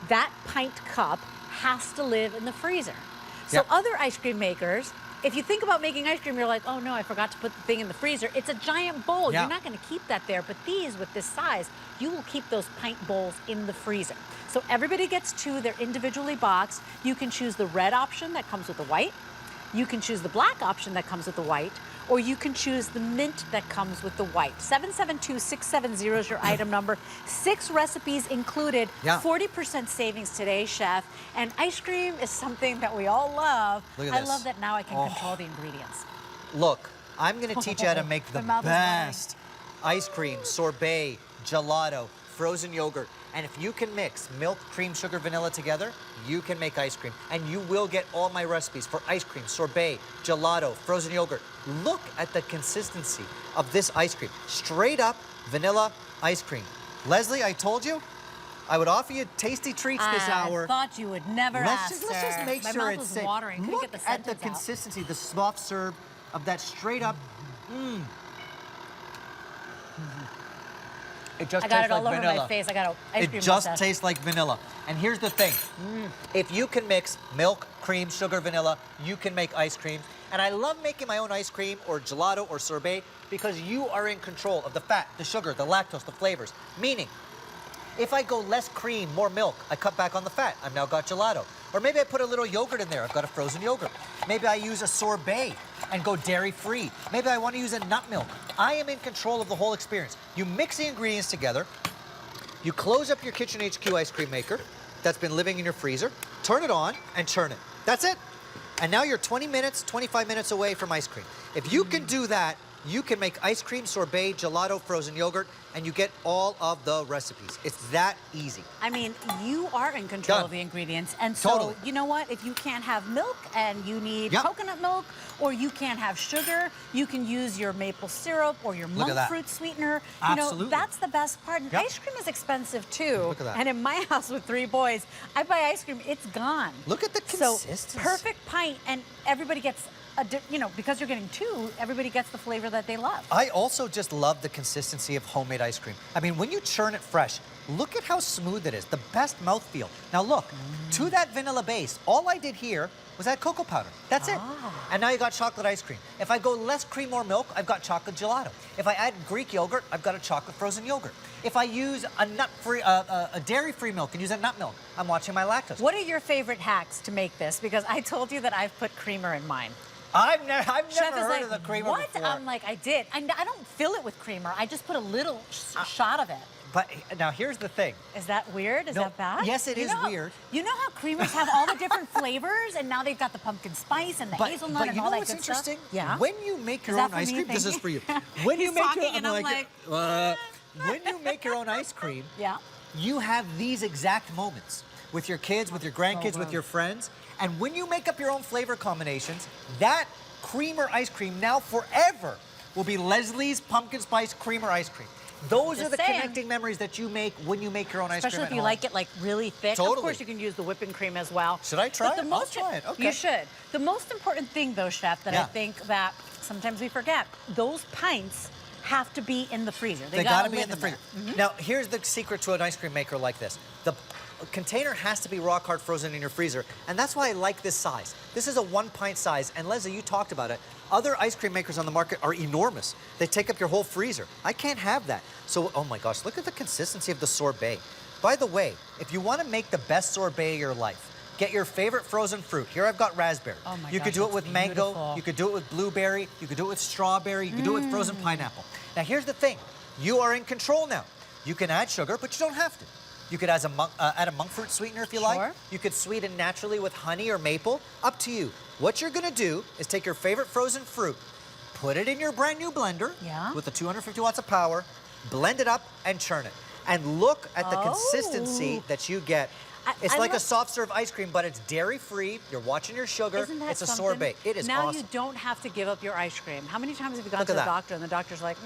that pint cup has to live in the freezer. So Yep. other ice cream makers, if you think about making ice cream, you're like, oh no, I forgot to put the thing in the freezer. It's a giant bowl. Yeah. You're not going to keep that there. But these, with this size, you will keep those pint bowls in the freezer. So everybody gets two. They're individually boxed. You can choose the red option that comes with the white. You can choose the black option that comes with the white, or you can choose the mint that comes with the white. 772-670 is your item number. 6 recipes included. Yeah. 40% savings today, chef. And ice cream is something that we all love. Look at I this. love that now I can control the ingredients. Look, I'm going to teach you how to make the My mouth is best ice cream, sorbet, gelato, frozen yogurt. And if you can mix milk, cream, sugar, vanilla together, you can make ice cream. And you will get all my recipes for ice cream, sorbet, gelato, frozen yogurt. Look at the consistency of this ice cream. Straight up vanilla ice cream. Leslie, I told you I would offer you tasty treats this hour. I thought you would never Let's ask, just make My sure mouth it's was safe. watering. Couldn't Look get the at the sentence out. consistency, the soft serve of that straight up. It just I got tastes it all like over vanilla. my face. I got an ice cream It just mustache. tastes like vanilla. And here's the thing. If you can mix milk, cream, sugar, vanilla, you can make ice cream. And I love making my own ice cream or gelato or sorbet because you are in control of the fat, the sugar, the lactose, the flavors. Meaning, if I go less cream, more milk, I cut back on the fat. I've now got gelato. Or maybe I put a little yogurt in there. I've got a frozen yogurt. Maybe I use a sorbet and go dairy-free. Maybe I want to use a nut milk. I am in control of the whole experience. You mix the ingredients together. You close up your Kitchen HQ ice cream maker that's been living in your freezer. Turn it on and churn it. That's it. And now you're 20 minutes, 25 minutes away from ice cream. If you can do that, you can make ice cream, sorbet, gelato, frozen yogurt, and you get all of the recipes. It's that easy. I mean, you are in control Done. of the ingredients. And so, Totally. you know what? If you can't have milk and you need Yep. coconut milk, or you can't have sugar, you can use your maple syrup or your Look monk at that. fruit sweetener. You Absolutely. know, that's the best part. And Yep. ice cream is expensive too. Look at that. And in my house with 3 boys, I buy ice cream, it's gone. Look at the So consistency. perfect pint, and everybody gets you know, because you're getting 2, everybody gets the flavor that they love. I also just love the consistency of homemade ice cream. I mean, when you churn it fresh, look at how smooth it is. The best mouthfeel. Now look, to that vanilla base, all I did here was add cocoa powder. That's it. And now you got chocolate ice cream. If I go less cream or milk, I've got chocolate gelato. If I add Greek yogurt, I've got a chocolate frozen yogurt. If I use a nut-free, a dairy-free milk and use a nut milk, I'm watching my lactose. What are your favorite hacks to make this? Because I told you that I've put creamer in mine. I've never Chef heard is like, of the creamer what? before. I'm like, I did. I don't fill it with creamer. I just put a little shot of it. But now here's the thing. Is that weird? Is No, that bad? yes, it You is know how- weird. You know how creamers have all the different flavors, and now they've got the pumpkin spice and the hazelnut but and you all know that what's good interesting? stuff? Yeah. When you make your Is that own for ice me? cream, this Thank is for you. you. When you He's make talking your, and I'm like, when you make your own ice cream, Yeah. you have these exact moments with your kids, with your grandkids, with your friends. And when you make up your own flavor combinations, that creamer ice cream now forever will be Leslie's pumpkin spice creamer ice cream. Those Just are the saying. connecting memories that you make when you make your own ice cream Especially at if you home. like it like really thick. Of Totally. course, you can use the whipping cream as well. Should I try But the it? I'll most- try it. Okay. You should. The most important thing, though, Chef, that I Yeah. think that sometimes we forget, those pints have to be in the freezer. They gotta be in the live freezer. there. Now, here's the secret to an ice cream maker like this. The container has to be rock hard frozen in your freezer, and that's why I like this size. This is a 1-pint size, and Leslie, you talked about it. Other ice cream makers on the market are enormous. They take up your whole freezer. I can't have that. So, oh my gosh, look at the consistency of the sorbet. By the way, if you want to make the best sorbet of your life, get your favorite frozen fruit. Here I've got raspberry. Oh my you gosh, could do it that's with mango. beautiful. You could do it with blueberry. You could do it with strawberry. You could do it with frozen pineapple. Now, here's the thing. You are in control now. You can add sugar, but you don't have to. You could add a monk fruit sweetener if you Sure. like. You could sweeten naturally with honey or maple. Up to you. What you're going to do is take your favorite frozen fruit, put it in your brand new blender Yeah. with the 250 watts of power, blend it up, and churn it. And look at the consistency that you get. It's I like a love- soft serve ice cream, but it's dairy-free. You're watching your sugar. Isn't that It's a something? sorbet. It is now awesome. you don't have to give up your ice cream. How many times have you gone Look to at the that. doctor and the doctor's like,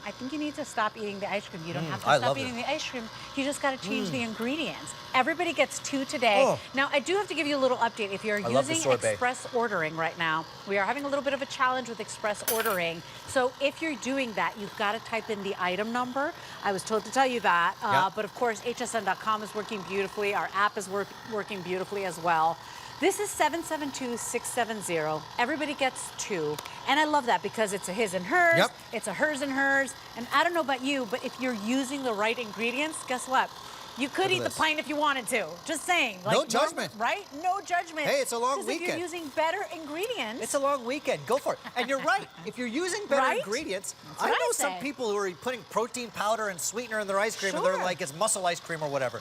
I think you need to stop eating the ice cream. You don't have to I stop love eating it. the ice cream. You just got to change the ingredients. Everybody gets 2 today. Oh. Now, I do have to give you a little update. If you're love the using sorbet. express ordering right now, we are having a little bit of a challenge with express ordering. So if you're doing that, you've got to type in the item number. I was told to tell you that. Yeah. But of course, hsn.com is working beautifully. Our app app is working beautifully as well. This is 772-670. Everybody gets 2. And I love that because it's a his and hers, it's a hers and hers. And I don't know about you, but if you're using the right ingredients, guess what? You could eat the pint if you wanted to. Just saying. Like, no judgment. Right? No judgment. Hey, it's a long weekend. If you're using better ingredients. It's a long weekend. Go for it. And you're right. If you're using better ingredients, I know some people who are putting protein powder and sweetener in their ice cream and they're like, it's muscle ice cream or whatever.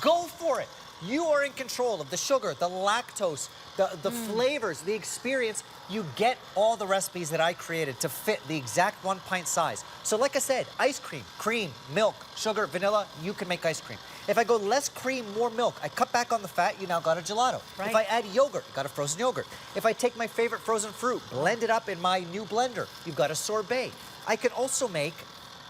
Go for it. You are in control of the sugar, the lactose, the flavors, the experience. You get all the recipes that I created to fit the exact 1 pint size. So like I said, ice cream, cream, milk, sugar, vanilla, you can make ice cream. If I go less cream, more milk, I cut back on the fat, you now got a gelato. Right. If I add yogurt, you got a frozen yogurt. If I take my favorite frozen fruit, blend it up in my new blender, you've got a sorbet. I can also make,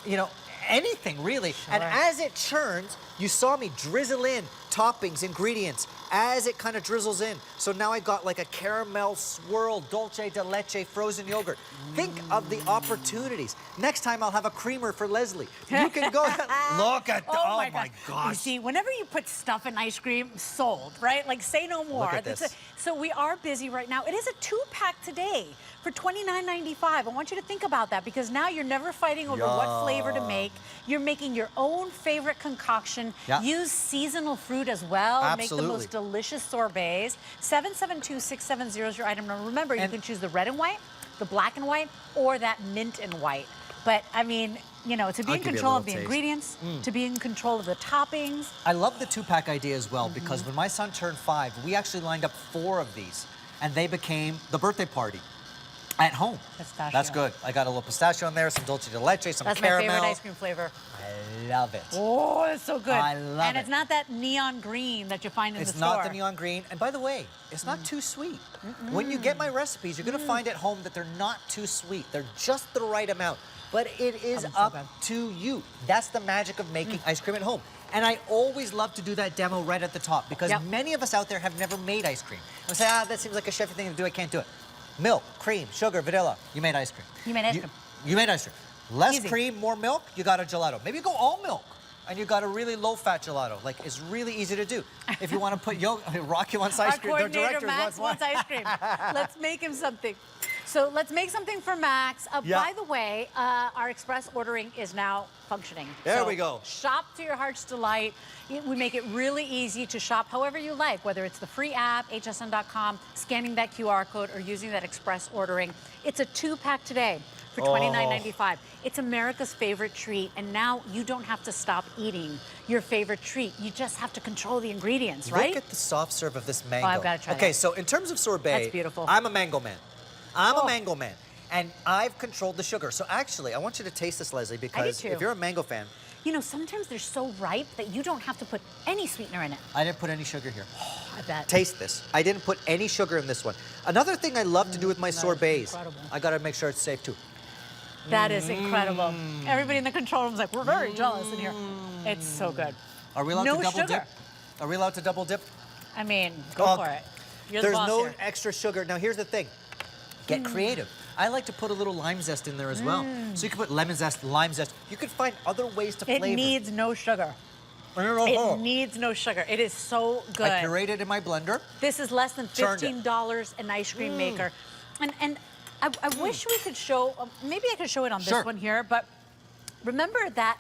you know, anything really. Sure. And as it churns, you saw me drizzle in toppings, ingredients, as it kind of drizzles in. So now I got like a caramel swirl, dulce de leche, frozen yogurt. Think of the opportunities. Next time I'll have a creamer for Leslie. You can go, look at, oh my gosh. You see, whenever you put stuff in ice cream, sold, right? Like, say no more. Look at this. So we are busy right now. It is a 2-pack today for $29.95. I want you to think about that because now you're never fighting over what flavor to make. You're making your own favorite concoction. Use seasonal fruit as well. Absolutely. Make the most delicious sorbets. 772-670 is your item. Now remember, you can choose the red and white, the black and white, or that mint and white. But I mean, you know, to be in control of the ingredients, to be in control of the toppings. I love the 2-pack idea as well because when my son turned 5, we actually lined up 4 of these and they became the birthday party. At home. Pistachio. That's good. I got a little pistachio in there, some dulce de leche, some caramel. That's my favorite ice cream flavor. I love it. Oh, it's so good. I love it. And it's not that neon green that you find in the store. It's not the neon green. And by the way, it's not too sweet. When you get my recipes, you're going to find at home that they're not too sweet. They're just the right amount. But it is up to you. That's the magic of making ice cream at home. And I always love to do that demo right at the top because many of us out there have never made ice cream. And say, that seems like a chefy thing to do. I can't do it. Milk, cream, sugar, vanilla. You made ice cream. You made ice cream. You made ice cream. Less cream, more milk, you got a gelato. Maybe you go all milk and you got a really low-fat gelato. Like, it's really easy to do. If you want to put Rocky wants ice cream. Our coordinator, Max, wants ice cream. Let's make him something. So let's make something for Max. By the way, our express ordering is now functioning. There we go. Shop to your heart's delight. We make it really easy to shop however you like, whether it's the free app, hsn.com, scanning that QR code, or using that express ordering. It's a 2-pack today for $29.95. It's America's favorite treat, and now you don't have to stop eating your favorite treat. You just have to control the ingredients, right? Look at the soft serve of this mango. Oh, I've got to try Okay, that. so in terms of sorbet, that's beautiful. I'm a mango man. I'm a mango man, and I've controlled the sugar. So actually, I want you to taste this, Leslie, because if you're a mango fan, you know, sometimes they're so ripe that you don't have to put any sweetener in it. I didn't put any sugar here. Oh, I bet. Taste this. I didn't put any sugar in this one. Another thing I love to do with my sorbets, I got to make sure it's safe too. That is incredible. Everybody in the control room's like, we're very jealous in here. It's so good. Are we allowed to double dip? Are we allowed to double dip? I mean, go for it. You're the boss There's no here. extra sugar. Now here's the thing. Get creative. I like to put a little lime zest in there as well. So you can put lemon zest, lime zest. You can find other ways to flavor. It needs no sugar. It needs no sugar. It is so good. I pureed it in my blender. This is less than $15 an ice cream maker. And I wish we could show, maybe I could show it on this one here, but remember that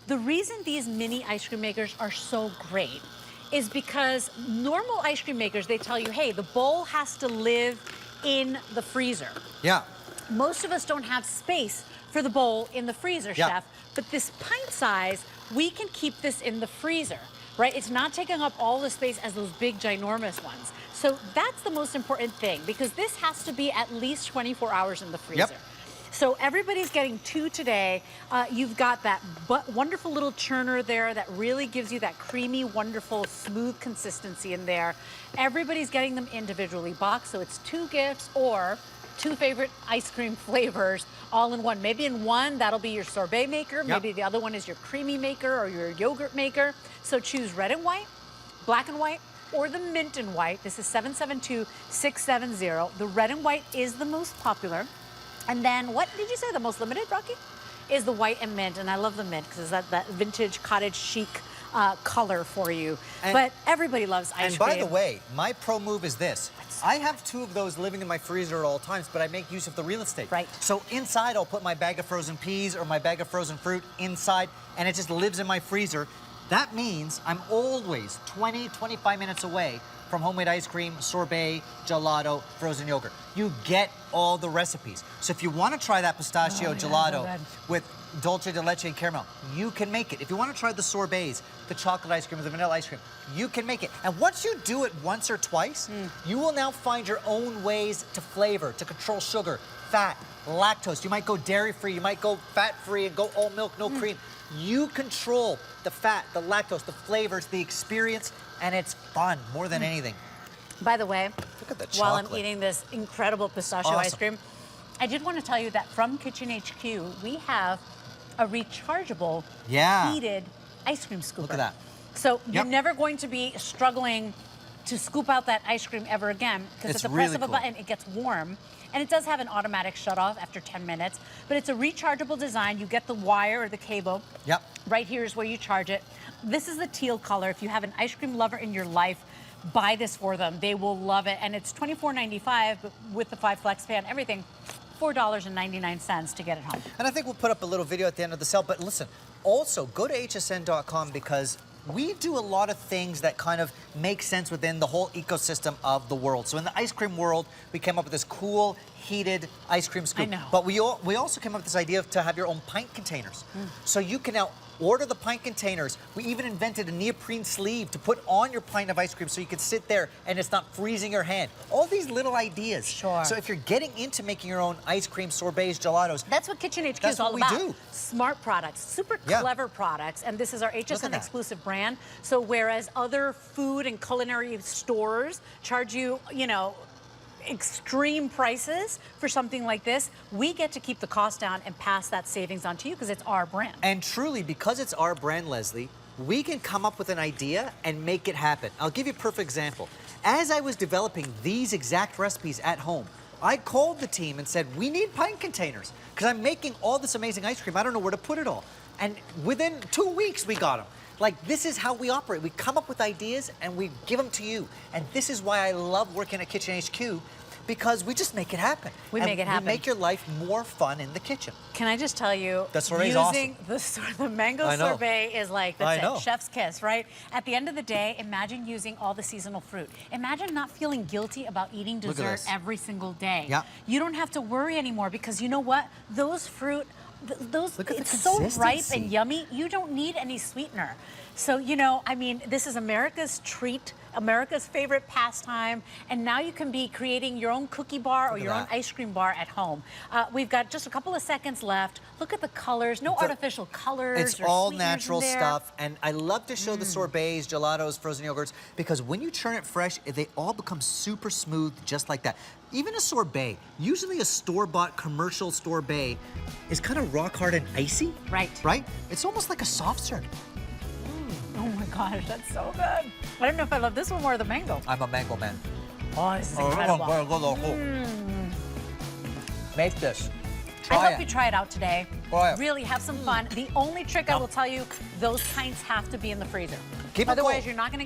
the reason these mini ice cream makers are so great is because normal ice cream makers, they tell you, hey, the bowl has to live in the freezer. Yeah. Most of us don't have space for the bowl in the freezer, Chef, but this pint size, we can keep this in the freezer, right? It's not taking up all the space as those big, ginormous ones. So that's the most important thing because this has to be at least 24 hours in the freezer. So everybody's getting 2 today. You've got that wonderful little churner there that really gives you that creamy, wonderful, smooth consistency in there. Everybody's getting them individually boxed, so it's 2 gifts or 2 favorite ice cream flavors all in one. Maybe in one, that'll be your sorbet maker. Maybe the other one is your creamy maker or your yogurt maker. So choose red and white, black and white, or the mint and white. This is 772-670. The red and white is the most popular. And then, what did you say, the most limited, Rocky? Is the white and mint, and I love the mint because it's that vintage cottage chic color for you. But everybody loves ice cream. And by the way, my pro move is this. I have 2 of those living in my freezer at all times, but I make use of the real estate. Right. So inside, I'll put my bag of frozen peas or my bag of frozen fruit inside, and it just lives in my freezer. That means I'm always 20, 25 minutes away from homemade ice cream, sorbet, gelato, frozen yogurt. You get all the recipes. So if you want to try that pistachio gelato with dulce de leche and caramel, you can make it. If you want to try the sorbets, the chocolate ice cream or the vanilla ice cream, you can make it. And once you do it once or twice, you will now find your own ways to flavor, to control sugar, fat, lactose. You might go dairy-free, you might go fat-free and go all milk, no cream. You control the fat, the lactose, the flavors, the experience, and it's fun more than anything. By the way, look at the chocolate. While I'm eating this incredible pistachio ice cream, I did want to tell you that from Kitchen HQ, we have a rechargeable heated ice cream scooper. Look at that. So you're never going to be struggling to scoop out that ice cream ever again, because at the press of a button, it gets warm. And it does have an automatic shut-off after 10 minutes, but it's a rechargeable design. You get the wire or the cable. Yep. Right here is where you charge it. This is the teal color. If you have an ice cream lover in your life, buy this for them. They will love it. And it's $24.95, but with the 5 flex pan, everything, $4.99 to get it home. And I think we'll put up a little video at the end of the sale. But listen, also go to hsn.com, because we do a lot of things that kind of make sense within the whole ecosystem of the world. So in the ice cream world, we came up with this cool, heated ice cream scoop. I know. But we also came up with this idea to have your own pint containers. So you can now order the pint containers. We even invented a neoprene sleeve to put on your pint of ice cream so you can sit there and it's not freezing your hand. All these little ideas. Sure. So if you're getting into making your own ice cream, sorbets, gelatos. That's what Kitchen HQ is all about. That's what we do. Smart products, super clever products, and this is our HSN exclusive brand. So whereas other food and culinary stores charge you, you know, extreme prices for something like this, we get to keep the cost down and pass that savings on to you because it's our brand. And truly, because it's our brand, Leslie, we can come up with an idea and make it happen. I'll give you a perfect example. As I was developing these exact recipes at home, I called the team and said, we need pint containers because I'm making all this amazing ice cream. I don't know where to put it all. And within 2 weeks, we got them. Like, this is how we operate. We come up with ideas and we give them to you. And this is why I love working at Kitchen HQ, because we just make it happen. We make it happen. We make your life more fun in the kitchen. Can I just tell you, the sorbet's using the mango sorbet is like, that's it, chef's kiss, right? At the end of the day, imagine using all the seasonal fruit. Imagine not feeling guilty about eating dessert every single day. Yeah. You don't have to worry anymore, because you know what? Those fruit, it's so consistency. ripe and yummy, you don't need any sweetener. So, you know, I mean, this is America's treat, America's favorite pastime, and now you can be creating your own cookie bar or your own ice cream bar at home. We've got just a couple of seconds left. Look at the colors, no artificial colors. It's all natural stuff, and I love to show the sorbets, gelatos, frozen yogurts, because when you churn it fresh, they all become super smooth, just like that. Even a sorbet, usually a store-bought commercial sorbet is kind of rock hard and icy. Right. Right? It's almost like a soft serve. Oh my gosh, that's so good. I don't know if I love this one more or the mango. I'm a mango man. Oh, this is incredible. Make this. I hope you try it out today. Try it. Really have some fun. The only trick I will tell you, those pints have to be in the freezer. Keep it cold. Otherwise, you're not going to